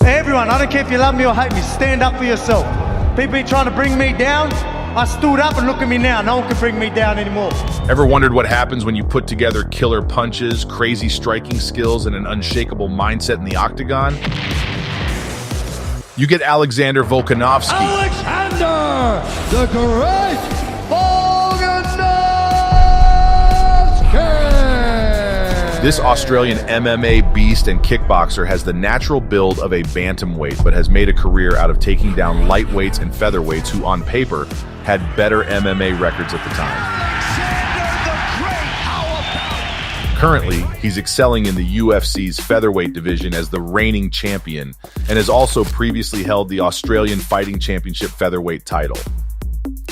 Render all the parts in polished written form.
Everyone, I don't care if you love me or hate me, stand up for yourself. People be trying to bring me down. I stood up and look at me now. No one can bring me down anymore. Ever wondered what happens when you put together killer punches, crazy striking skills, and an unshakable mindset in the octagon? You get Alexander Volkanovski. Alexander the Great Volkanovski! This Australian MMA beast and kickboxer has the natural build of a bantamweight, but has made a career out of taking down lightweights and featherweights who, on paper, had better MMA records at the time. Currently, he's excelling in the UFC's featherweight division as the reigning champion, and has also previously held the Australian Fighting Championship featherweight title.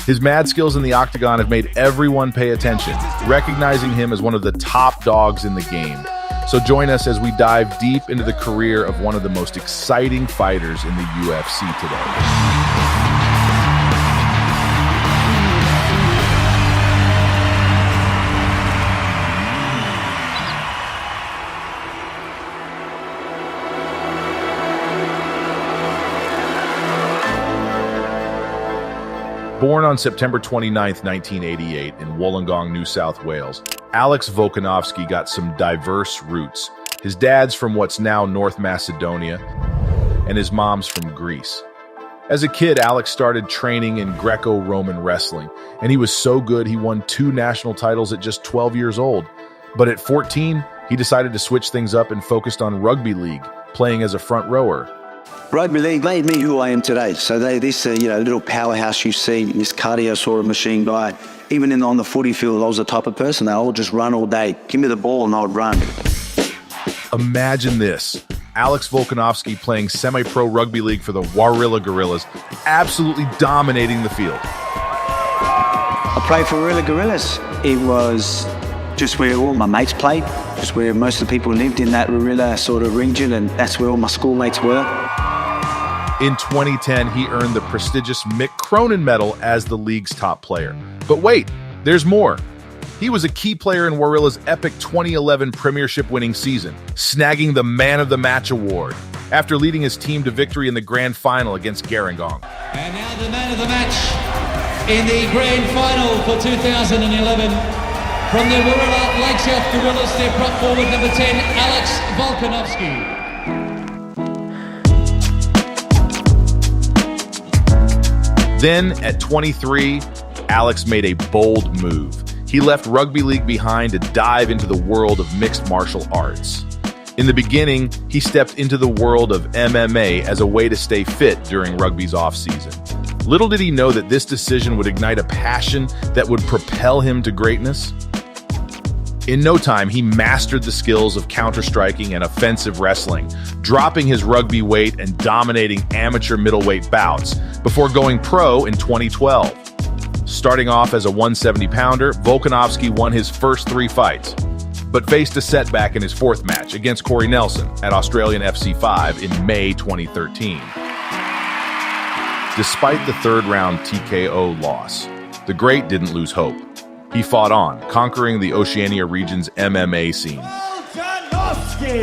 His mad skills in the octagon have made everyone pay attention, recognizing him as one of the top dogs in the game. So join us as we dive deep into the career of one of the most exciting fighters in the UFC today. Born on September 29, 1988 in Wollongong, New South Wales, Alex Volkanovski got some diverse roots. His dad's from what's now North Macedonia, and his mom's from Greece. As a kid, Alex started training in Greco-Roman wrestling, and he was so good he won 2 national titles at just 12 years old. But at 14, he decided to switch things up and focused on rugby league, playing as a front rower. Rugby league made me who I am today. So this little powerhouse you see, this cardio sort of machine guy, even on the footy field, I was the type of person that I would just run all day. Give me the ball and I would run. Imagine this. Alex Volkanovski playing semi-pro rugby league for the Warilla Gorillas, absolutely dominating the field. I played for Warilla Gorillas. It was just where all my mates played, just where most of the people lived in that Warilla sort of region, and that's where all my schoolmates were. In 2010, he earned the prestigious Mick Cronin Medal as the league's top player. But wait, there's more. He was a key player in Warilla's epic 2011 Premiership-winning season, snagging the Man of the Match award after leading his team to victory in the grand final against Gerringong. And now the Man of the Match in the grand final for 2011 from the Warilla Lake South Gorillas, their prop forward number 10, Alex Volkanovski. Then, at 23, Alex made a bold move. He left rugby league behind to dive into the world of mixed martial arts. In the beginning, he stepped into the world of MMA as a way to stay fit during rugby's off-season. Little did he know that this decision would ignite a passion that would propel him to greatness. In no time, he mastered the skills of counter-striking and offensive wrestling, dropping his rugby weight and dominating amateur middleweight bouts before going pro in 2012. Starting off as a 170-pounder, Volkanovski won his first 3 fights, but faced a setback in his 4th match against Corey Nelson at Australian FC 5 in May 2013. Despite the 3rd-round TKO loss, the Great didn't lose hope. He fought on, conquering the Oceania region's MMA scene,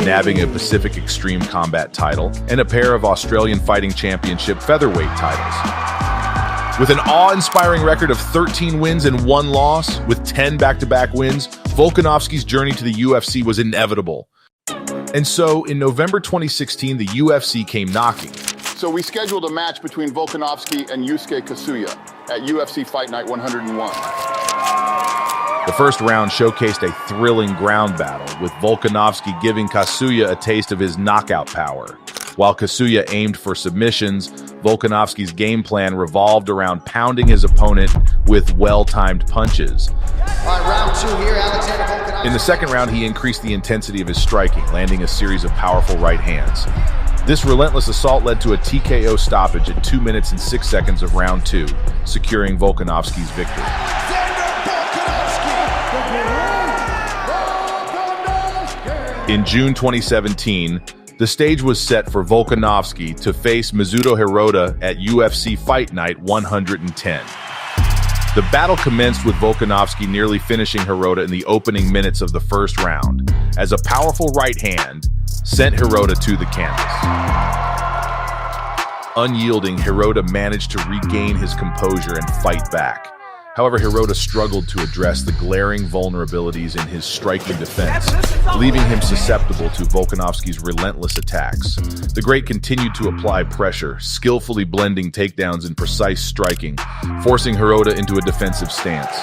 nabbing a Pacific Extreme Combat title and a pair of Australian Fighting Championship featherweight titles. With an awe-inspiring record of 13 wins and 1 loss, with 10 back-to-back wins, Volkanovski's journey to the UFC was inevitable. And so, in November 2016, the UFC came knocking. So we scheduled a match between Volkanovski and Yusuke Kasuya at UFC Fight Night 101. The first round showcased a thrilling ground battle, with Volkanovski giving Kasuya a taste of his knockout power. While Kasuya aimed for submissions, Volkanovski's game plan revolved around pounding his opponent with well-timed punches. All right, round 2 here, Alexander Volkanovski. In the second round, he increased the intensity of his striking, landing a series of powerful right hands. This relentless assault led to a TKO stoppage at 2 minutes and 6 seconds of round 2, securing Volkanovski's victory. In June 2017, the stage was set for Volkanovski to face Mizuto Hirota at UFC Fight Night 110. The battle commenced with Volkanovski nearly finishing Hirota in the opening minutes of the first round, as a powerful right hand sent Hirota to the canvas. Unyielding, Hirota managed to regain his composure and fight back. However, Hirota struggled to address the glaring vulnerabilities in his striking defense, leaving him susceptible to Volkanovski's relentless attacks. The Great continued to apply pressure, skillfully blending takedowns and precise striking, forcing Hirota into a defensive stance.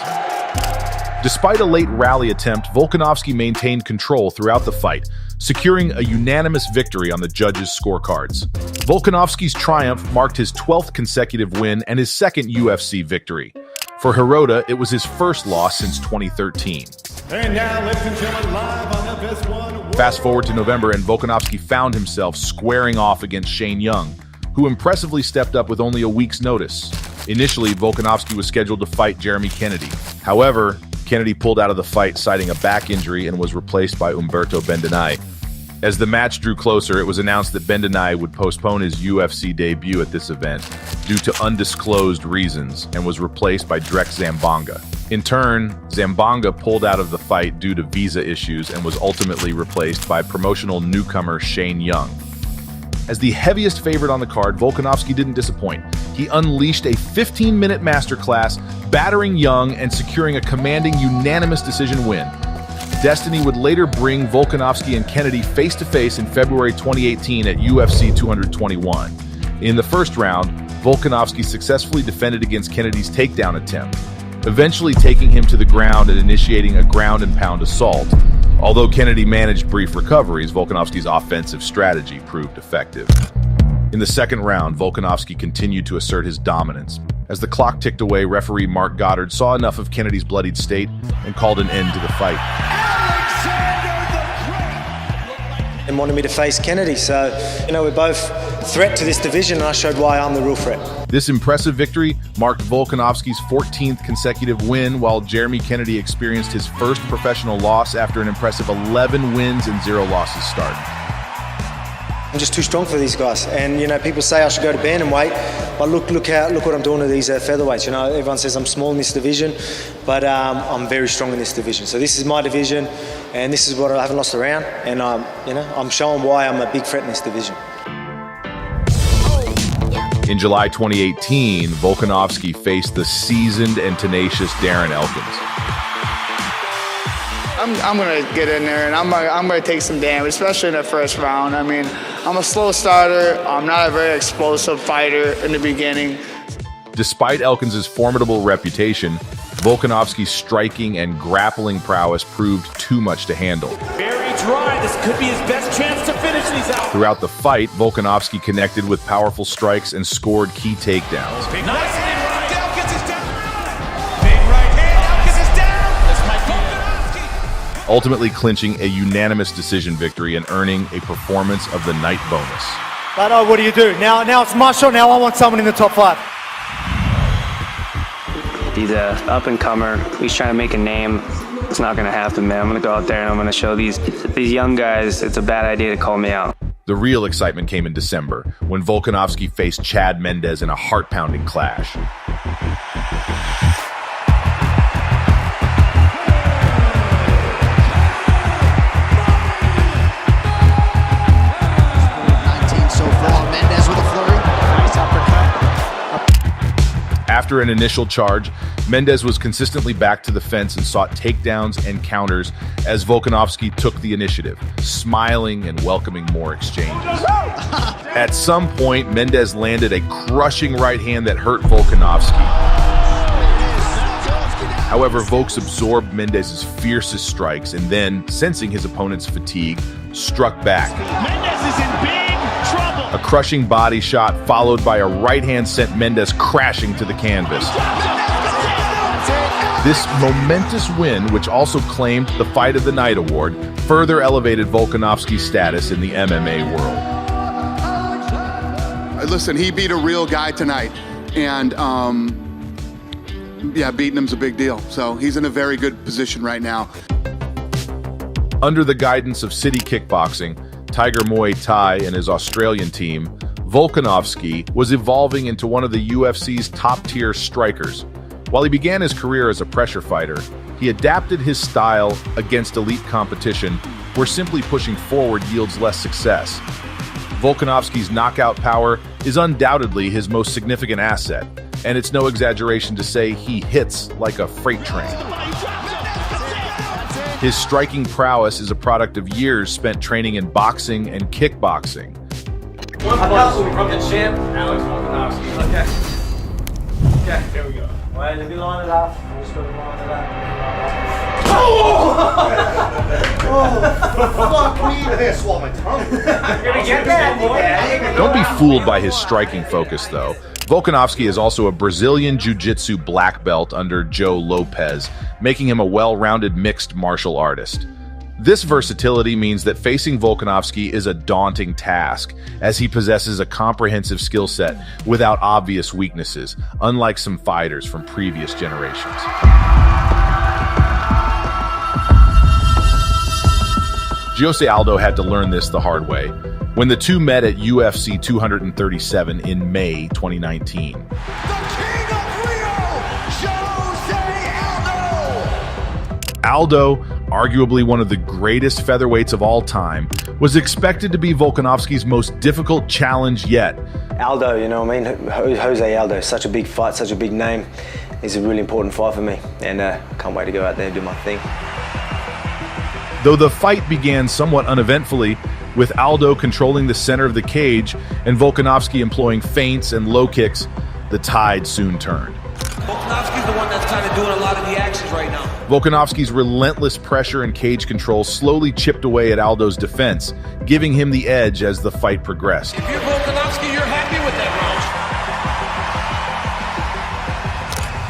Despite a late rally attempt, Volkanovski maintained control throughout the fight, securing a unanimous victory on the judges' scorecards. Volkanovski's triumph marked his 12th consecutive win and his second UFC victory. For Hirota, it was his first loss since 2013. And now, ladies and gentlemen, live on FS1. Fast forward to November, and Volkanovski found himself squaring off against Shane Young, who impressively stepped up with only a week's notice. Initially, Volkanovski was scheduled to fight Jeremy Kennedy. However, Kennedy pulled out of the fight citing a back injury and was replaced by Umberto Bendenay. As the match drew closer, it was announced that Bendenay would postpone his UFC debut at this event due to undisclosed reasons and was replaced by Drek Zambonga. In turn, Zambonga pulled out of the fight due to visa issues and was ultimately replaced by promotional newcomer Shane Young. As the heaviest favorite on the card, Volkanovski didn't disappoint. He unleashed a 15-minute masterclass, battering Young and securing a commanding unanimous decision win. Destiny would later bring Volkanovski and Kennedy face-to-face in February 2018 at UFC 221. In the first round, Volkanovski successfully defended against Kennedy's takedown attempt, eventually taking him to the ground and initiating a ground-and-pound assault. Although Kennedy managed brief recoveries, Volkanovski's offensive strategy proved effective. In the second round, Volkanovski continued to assert his dominance. As the clock ticked away, referee Mark Goddard saw enough of Kennedy's bloodied state and called an end to the fight. And wanted me to face Kennedy, so, we're both a threat to this division, and I showed why I'm the real threat. This impressive victory marked Volkanovski's 14th consecutive win, while Jeremy Kennedy experienced his first professional loss after an impressive 11 wins and 0 losses start. I'm just too strong for these guys, and people say I should go to bantamweight, but look what I'm doing to these featherweights. Everyone says I'm small in this division, but I'm very strong in this division. So this is my division, and this is what I haven't lost around, and I'm showing why I'm a big threat in this division. In July 2018, Volkanovski faced the seasoned and tenacious Darren Elkins. I'm going to get in there and I'm going to take some damage, especially in the first round. I'm a slow starter. I'm not a very explosive fighter in the beginning. Despite Elkins' formidable reputation, Volkanovski's striking and grappling prowess proved too much to handle. Very dry. This could be his best chance to finish these out. Throughout the fight, Volkanovski connected with powerful strikes and scored key takedowns. Big nice hand. Elkins is down. Big right hand. Elkins is down. This might be Volkanovski. Ultimately clinching a unanimous decision victory and earning a Performance of the Night bonus. But what do you do? Now it's my shot. Now I want someone in the top 5. He's a up-and-comer. He's trying to make a name. It's not going to happen, man. I'm going to go out there and I'm going to show these young guys it's a bad idea to call me out. The real excitement came in December, when Volkanovski faced Chad Mendes in a heart-pounding clash. After an initial charge, Mendes was consistently back to the fence and sought takedowns and counters as Volkanovski took the initiative, smiling and welcoming more exchanges. At some point, Mendes landed a crushing right hand that hurt Volkanovski. However, Volks absorbed Mendes' fiercest strikes and then, sensing his opponent's fatigue, struck back. Mendes is in big trouble. A crushing body shot followed by a right hand sent Mendes crashing to the canvas. This momentous win, which also claimed the Fight of the Night award, further elevated Volkanovski's status in the MMA world. Listen, he beat a real guy tonight, and beating him's a big deal. So he's in a very good position right now. Under the guidance of City Kickboxing, Tiger Muay Thai, and his Australian team, Volkanovski was evolving into one of the UFC's top-tier strikers. While he began his career as a pressure fighter, he adapted his style against elite competition, where simply pushing forward yields less success. Volkanovski's knockout power is undoubtedly his most significant asset, and it's no exaggeration to say he hits like a freight train. His striking prowess is a product of years spent training in boxing and kickboxing. One punch from the champ, Alex Volkanovski. Okay, here we go. Well, if you line it up, I'm just going to line it up. Fuck me. I think I swallowed my tongue. Don't be fooled by his striking focus, though. Volkanovski is also a Brazilian jiu-jitsu black belt under Joe Lopez, making him a well-rounded mixed martial artist. This versatility means that facing Volkanovski is a daunting task, as he possesses a comprehensive skill set without obvious weaknesses, unlike some fighters from previous generations. Jose Aldo had to learn this the hard way when the two met at UFC 237 in May 2019. The King of Rio, Jose Aldo! Aldo, arguably one of the greatest featherweights of all time, was expected to be Volkanovski's most difficult challenge yet. Aldo, you know what I mean? Jose Aldo, such a big fight, such a big name. It's a really important fight for me, and I can't wait to go out there and do my thing. Though the fight began somewhat uneventfully, with Aldo controlling the center of the cage and Volkanovski employing feints and low kicks, the tide soon turned. Volkanovski's the one that's kind of doing a lot of the actions right now. Volkanovski's relentless pressure and cage control slowly chipped away at Aldo's defense, giving him the edge as the fight progressed. If you're Volkanovski, you're happy with that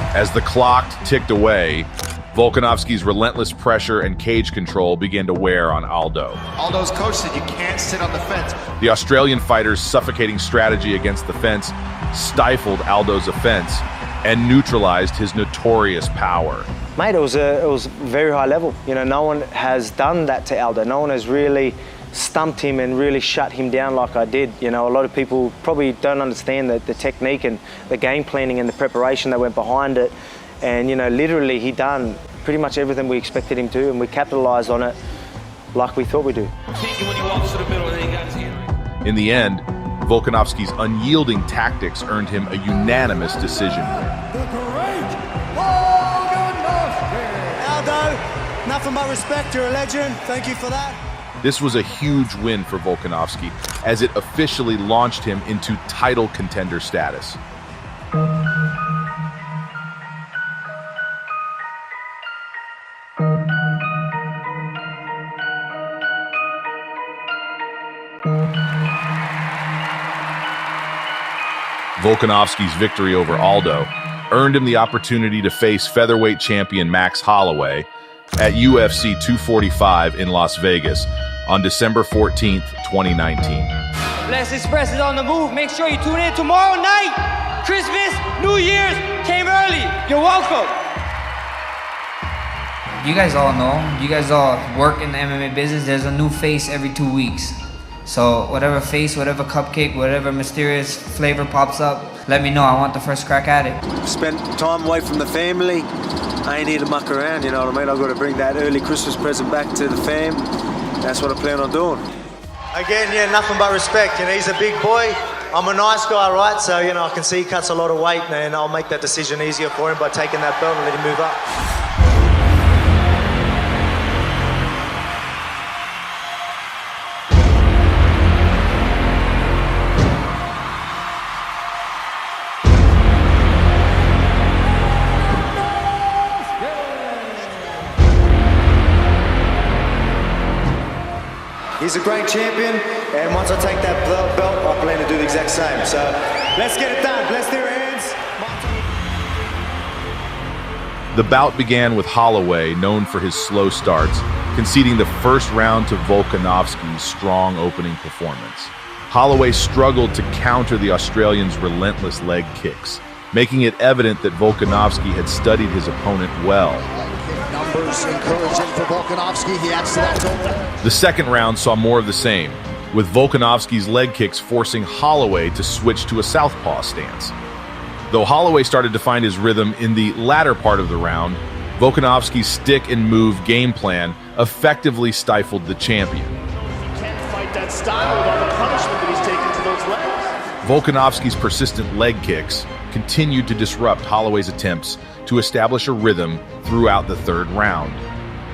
round. As the clock ticked away, Volkanovski's relentless pressure and cage control began to wear on Aldo. Aldo's coach said you can't sit on the fence. The Australian fighter's suffocating strategy against the fence stifled Aldo's offense and neutralized his notorious power. Mate, it was very high level. You know, no one has done that to Aldo. No one has really stumped him and really shut him down like I did. You know, a lot of people probably don't understand the technique and the game planning and the preparation that went behind it. And, you know, literally he done pretty much everything we expected him to, and we capitalized on it like we thought we do. In the end, Volkanovski's unyielding tactics earned him a unanimous decision win. The great Volkanovski. Aldo, nothing but respect. You're a legend. Thank you for that. This was a huge win for Volkanovski, as it officially launched him into title contender status. Volkanovski's victory over Aldo earned him the opportunity to face featherweight champion Max Holloway at UFC 245 in Las Vegas on December 14th, 2019. Bless Express is on the move. Make sure you tune in tomorrow night. Christmas, New Year's came early. You're welcome. You guys all know, you guys all work in the MMA business, there's a new face every 2 weeks. So whatever face, whatever cupcake, whatever mysterious flavor pops up, let me know. I want the first crack at it. Spent time away from the family. I ain't here to muck around, you know what I mean? I've got to bring that early Christmas present back to the fam. That's what I plan on doing. Again, yeah, nothing but respect. You know, he's a big boy. I'm a nice guy, right? So, you know, I can see he cuts a lot of weight, and I'll make that decision easier for him by taking that belt and let him move up. He's a great champion, and once I take that belt, I plan to do the exact same. So let's get it done. Let's do your hands. The bout began with Holloway, known for his slow starts, conceding the first round to Volkanovski's strong opening performance. Holloway struggled to counter the Australian's relentless leg kicks, making it evident that Volkanovski had studied his opponent well. Numbers encouraging for Volkanovski. He adds to that total. The second round saw more of the same, with Volkanovski's leg kicks forcing Holloway to switch to a southpaw stance. Though Holloway started to find his rhythm in the latter part of the round, Volkanovski's stick and move game plan effectively stifled the champion. He can't fight that style with all the punishment that he's Volkanovski's persistent leg kicks continued to disrupt Holloway's attempts to establish a rhythm throughout the third round.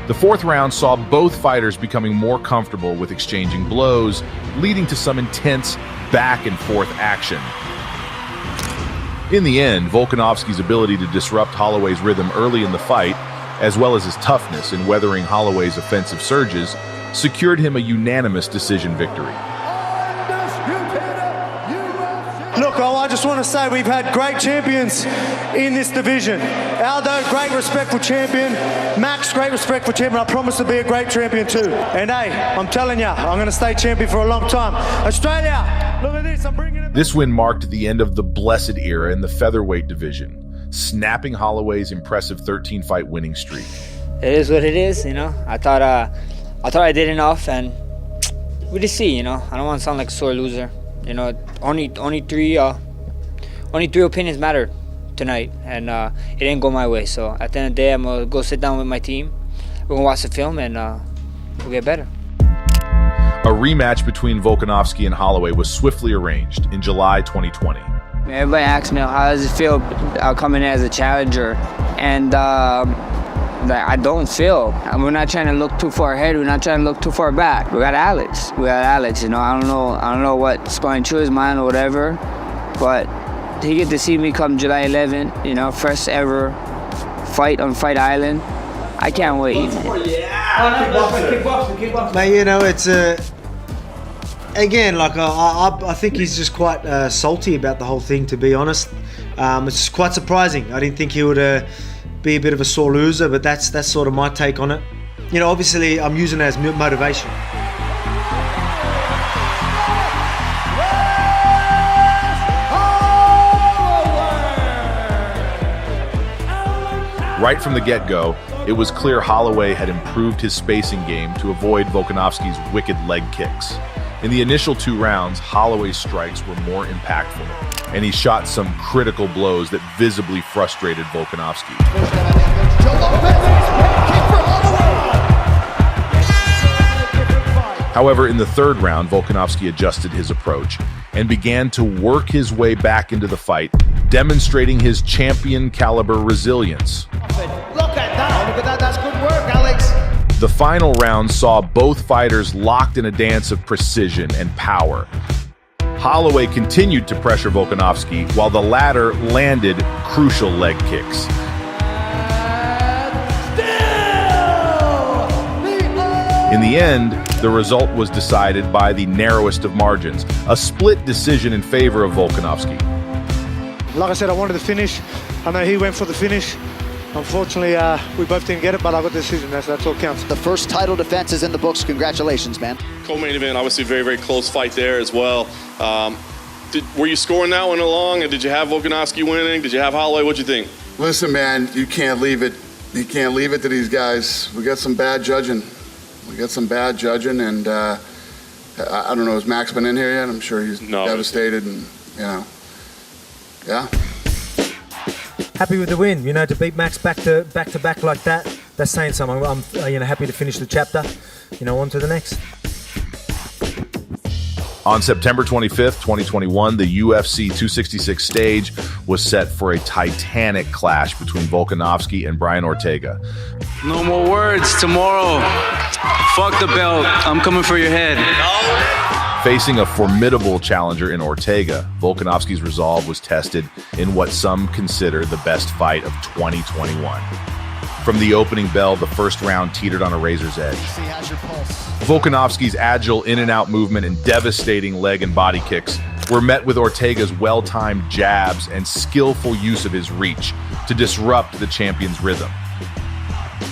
The fourth round saw both fighters becoming more comfortable with exchanging blows, leading to some intense back and forth action. In the end, Volkanovski's ability to disrupt Holloway's rhythm early in the fight, as well as his toughness in weathering Holloway's offensive surges, secured him a unanimous decision victory. Look, I just want to say we've had great champions in this division. Aldo, great respectful champion. Max, great respectful champion. I promise to be a great champion too. And hey, I'm telling you, I'm going to stay champion for a long time. Australia, look at this, I'm bringing it. This win marked the end of the blessed era in the featherweight division, snapping Holloway's impressive 13-fight winning streak. It is what it is, you know. I thought I did enough, and we just see, you know. I don't want to sound like a sore loser. You know, only three opinions matter tonight, and it didn't go my way. So at the end of the day, I'm gonna go sit down with my team. We're gonna watch the film, and we'll get better. A rematch between Volkanovski and Holloway was swiftly arranged in July 2020. Everybody asks me, how does it feel coming in as a challenger? And I don't feel. We're not trying to look too far ahead. We're not trying to look too far back. We got Alex. You know, I don't know what's going through his mind or whatever, but he get to see me come July 11. You know, first ever fight on Fight Island. I can't wait. Kickboxing. Mate, you know, it's again, like I think he's just quite salty about the whole thing. To be honest, it's quite surprising. I didn't think he would be a bit of a sore loser, but that's sort of my take on it. You know, obviously I'm using it as motivation. Right from the get-go, it was clear Holloway had improved his spacing game to avoid Volkanovski's wicked leg kicks. In the initial 2 rounds, Holloway's strikes were more impactful, and he shot some critical blows that visibly frustrated Volkanovski. However, in the third round, Volkanovski adjusted his approach and began to work his way back into the fight, demonstrating his champion-caliber resilience. Look at that, that's good work, Alex. The final round saw both fighters locked in a dance of precision and power. Holloway continued to pressure Volkanovski while the latter landed crucial leg kicks. In the end, the result was decided by the narrowest of margins, a split decision in favor of Volkanovski. Like I said, I wanted the finish. I know he went for the finish. Unfortunately, we both didn't get it, but I got the decision. That's all counts. The first title defense is in the books. Congratulations, man. Co-main event, obviously very, very close fight there as well. Were you scoring that one along, and did you have Volkanovski winning? Did you have Holloway? What'd you think? Listen, man, you can't leave it. You can't leave it to these guys. We got some bad judging. And I don't know, has Max been in here yet? I'm sure he's devastated, and you know, yeah. Happy with the win, you know, to beat Max back to back like that. That's saying something. I'm you know, happy to finish the chapter. You know, on to the next. On September 25th, 2021, the UFC 266 stage was set for a titanic clash between Volkanovski and Brian Ortega. No more words. Tomorrow, fuck the belt. I'm coming for your head. Facing a formidable challenger in Ortega, Volkanovski's resolve was tested in what some consider the best fight of 2021. From the opening bell, the first round teetered on a razor's edge. Volkanovski's agile in-and-out movement and devastating leg and body kicks were met with Ortega's well-timed jabs and skillful use of his reach to disrupt the champion's rhythm.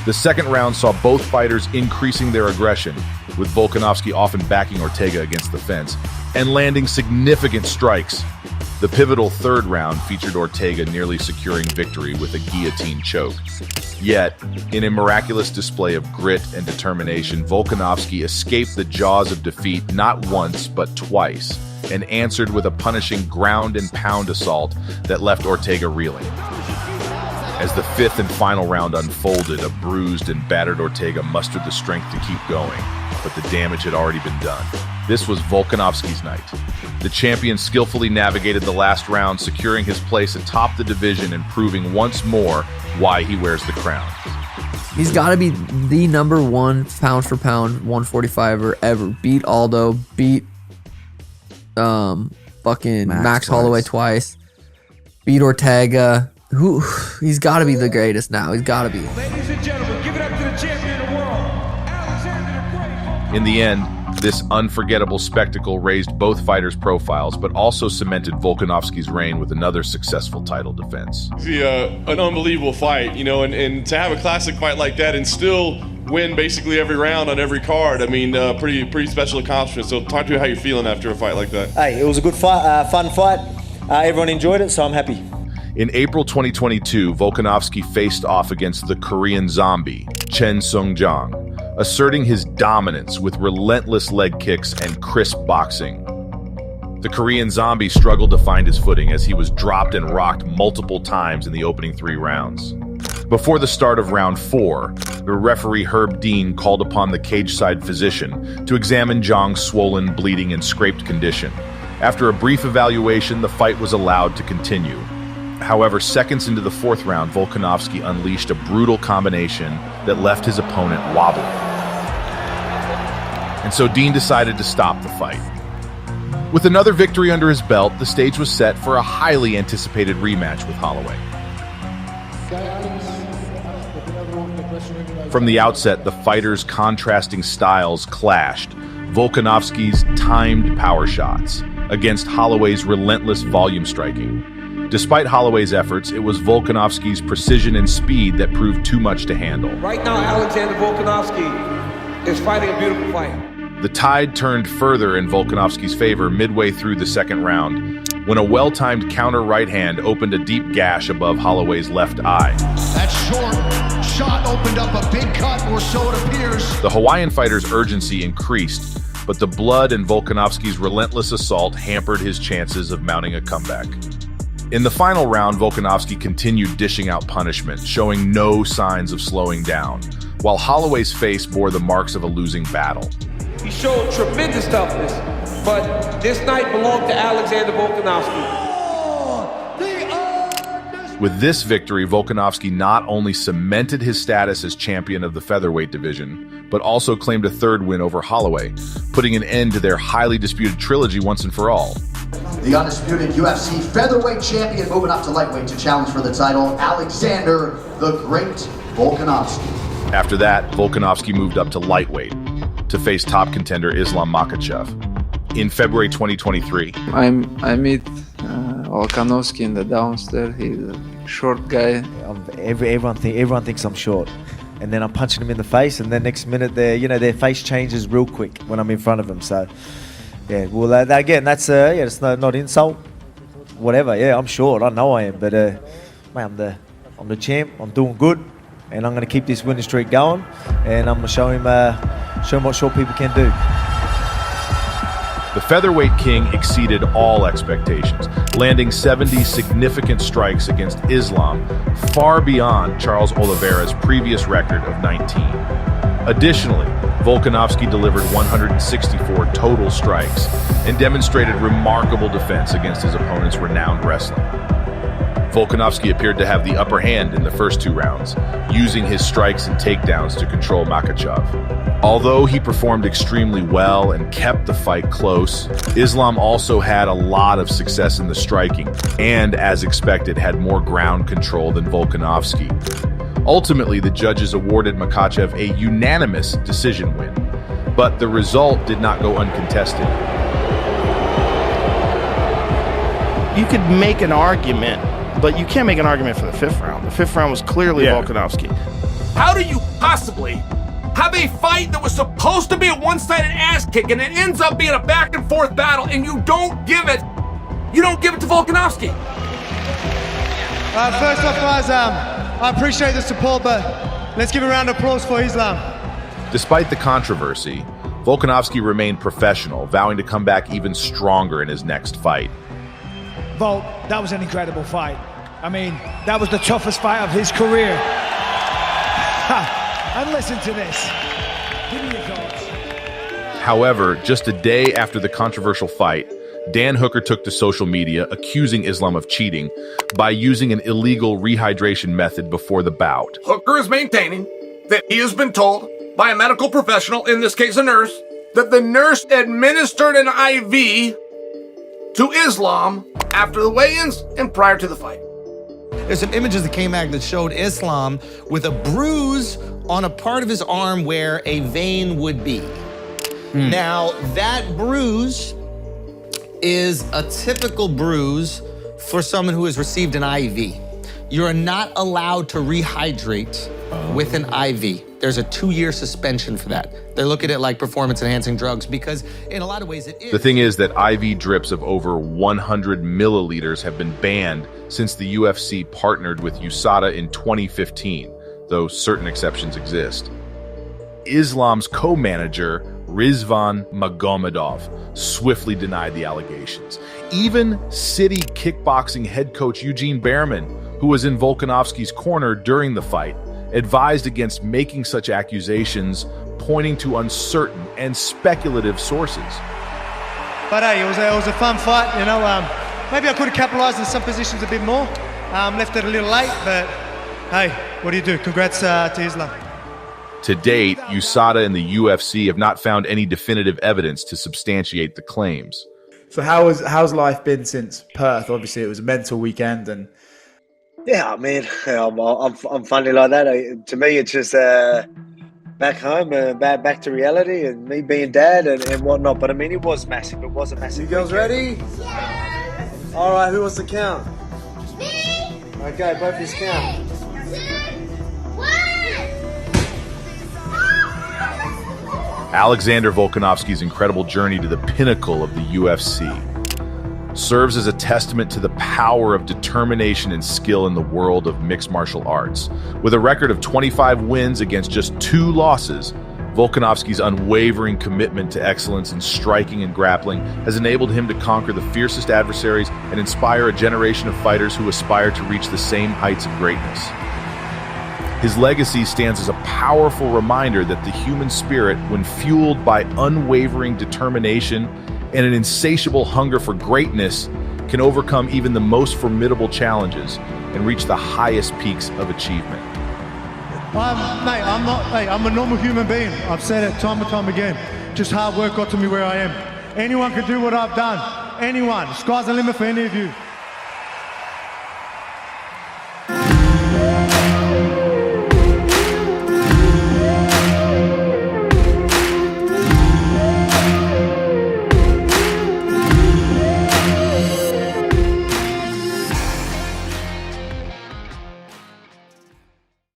The second round saw both fighters increasing their aggression, with Volkanovski often backing Ortega against the fence and landing significant strikes. The pivotal third round featured Ortega nearly securing victory with a guillotine choke. Yet, in a miraculous display of grit and determination, Volkanovski escaped the jaws of defeat not once but twice, and answered with a punishing ground and pound assault that left Ortega reeling. As the fifth and final round unfolded, a bruised and battered Ortega mustered the strength to keep going, but the damage had already been done. This was Volkanovski's night. The champion skillfully navigated the last round, securing his place atop the division and proving once more why he wears the crown. He's got to be the #1 pound for pound 145er ever. Beat Aldo, beat fucking Max Holloway twice, beat Ortega. He's got to be the greatest now. He's got to be. Ladies and gentlemen, give it up to the champion of the world, Alexander the Great. In the end, this unforgettable spectacle raised both fighters' profiles, but also cemented Volkanovski's reign with another successful title defense. An unbelievable fight, and to have a classic fight like that and still win basically every round on every card, I mean, pretty special accomplishment. So talk to me how you're feeling after a fight like that. Hey, it was a good fight, fun fight. Everyone enjoyed it, so I'm happy. In April 2022, Volkanovski faced off against the Korean Zombie, Chen Sung-jang, asserting his dominance with relentless leg kicks and crisp boxing. The Korean Zombie struggled to find his footing as he was dropped and rocked multiple times in the opening 3 rounds. Before the start of round 4, the referee Herb Dean called upon the cage-side physician to examine Jang's swollen, bleeding, and scraped condition. After a brief evaluation, the fight was allowed to continue. However, seconds into the 4th round, Volkanovski unleashed a brutal combination that left his opponent wobbling. And so Dean decided to stop the fight. With another victory under his belt, the stage was set for a highly anticipated rematch with Holloway. From the outset, the fighters' contrasting styles clashed. Volkanovski's timed power shots against Holloway's relentless volume striking. Despite Holloway's efforts, it was Volkanovski's precision and speed that proved too much to handle. Right now, Alexander Volkanovski is fighting a beautiful fight. The tide turned further in Volkanovski's favor midway through the 2nd round, when a well-timed counter right hand opened a deep gash above Holloway's left eye. That short shot opened up a big cut, or so it appears. The Hawaiian fighter's urgency increased, but the blood in Volkanovski's relentless assault hampered his chances of mounting a comeback. In the final round, Volkanovski continued dishing out punishment, showing no signs of slowing down, while Holloway's face bore the marks of a losing battle. He showed tremendous toughness, but this night belonged to Alexander Volkanovski. With this victory, Volkanovski not only cemented his status as champion of the featherweight division, but also claimed a 3rd win over Holloway, putting an end to their highly disputed trilogy once and for all. The undisputed UFC featherweight champion moving up to lightweight to challenge for the title, Alexander the Great Volkanovski. After that, Volkanovski moved up to lightweight to face top contender Islam Makhachev. In February 2023, I meet Volkanovski in the downstairs. He's a short guy. Everyone thinks I'm short, and then I'm punching him in the face, and then next minute their face changes real quick when I'm in front of them. So. Yeah, well, again, that's it's not insult, whatever. Yeah, I'm short. I know I am, but mate, I'm the champ. I'm doing good, and I'm going to keep this winning streak going, and I'm going to show him what short people can do. The featherweight king exceeded all expectations, landing 70 significant strikes against Islam, far beyond Charles Oliveira's previous record of 19. Additionally, Volkanovski delivered 164 total strikes and demonstrated remarkable defense against his opponent's renowned wrestling. Volkanovski appeared to have the upper hand in the first 2 rounds, using his strikes and takedowns to control Makhachev. Although he performed extremely well and kept the fight close, Islam also had a lot of success in the striking and, as expected, had more ground control than Volkanovski. Ultimately, the judges awarded Makhachev a unanimous decision win, but the result did not go uncontested. You could make an argument, but you can't make an argument for the 5th round. The 5th round was clearly Volkanovski. How do you possibly have a fight that was supposed to be a one-sided ass kick and it ends up being a back and forth battle and you don't give it to Volkanovski? First off, guys, I appreciate the support, but let's give a round of applause for Islam. Despite the controversy, Volkanovski remained professional, vowing to come back even stronger in his next fight. Volk, that was an incredible fight. I mean, that was the toughest fight of his career. And listen to this. Give me your thoughts. However, just a day after the controversial fight, Dan Hooker took to social media accusing Islam of cheating by using an illegal rehydration method before the bout. Hooker is maintaining that he has been told by a medical professional, in this case a nurse, that the nurse administered an IV to Islam after the weigh-ins and prior to the fight. There's some images that came back that showed Islam with a bruise on a part of his arm where a vein would be. Now, that bruise is a typical bruise for someone who has received an IV. You're not allowed to rehydrate with an IV. There's a 2-year suspension for that. They look at it like performance-enhancing drugs because in a lot of ways it is. The thing is that IV drips of over 100 milliliters have been banned since the UFC partnered with USADA in 2015, though certain exceptions exist. Islam's co-manager, Rizvan Magomedov, swiftly denied the allegations. Even City kickboxing head coach Eugene Behrman, who was in Volkanovski's corner during the fight, advised against making such accusations, pointing to uncertain and speculative sources. But hey, it was a fun fight, you know. Maybe I could have capitalized in some positions a bit more. Left it a little late, but hey, what do you do? Congrats to Islam. To date, USADA and the UFC have not found any definitive evidence to substantiate the claims. So how's life been since Perth? Obviously, it was a mental weekend, and yeah, I mean, I'm funny like that. To me, it's just back home, back to reality, and me being dad and whatnot. But I mean, it was massive. It was a massive. You girls ready? Yes. All right, who wants to count? Me. Okay, both of you count. 2, 1. Alexander Volkanovski's incredible journey to the pinnacle of the UFC serves as a testament to the power of determination and skill in the world of mixed martial arts. With a record of 25 wins against just 2 losses, Volkanovski's unwavering commitment to excellence in striking and grappling has enabled him to conquer the fiercest adversaries and inspire a generation of fighters who aspire to reach the same heights of greatness. His legacy stands as a powerful reminder that the human spirit, when fueled by unwavering determination and an insatiable hunger for greatness, can overcome even the most formidable challenges and reach the highest peaks of achievement. I'm a normal human being. I've said it time and time again. Just hard work got to me where I am. Anyone can do what I've done. Anyone. The sky's the limit for any of you.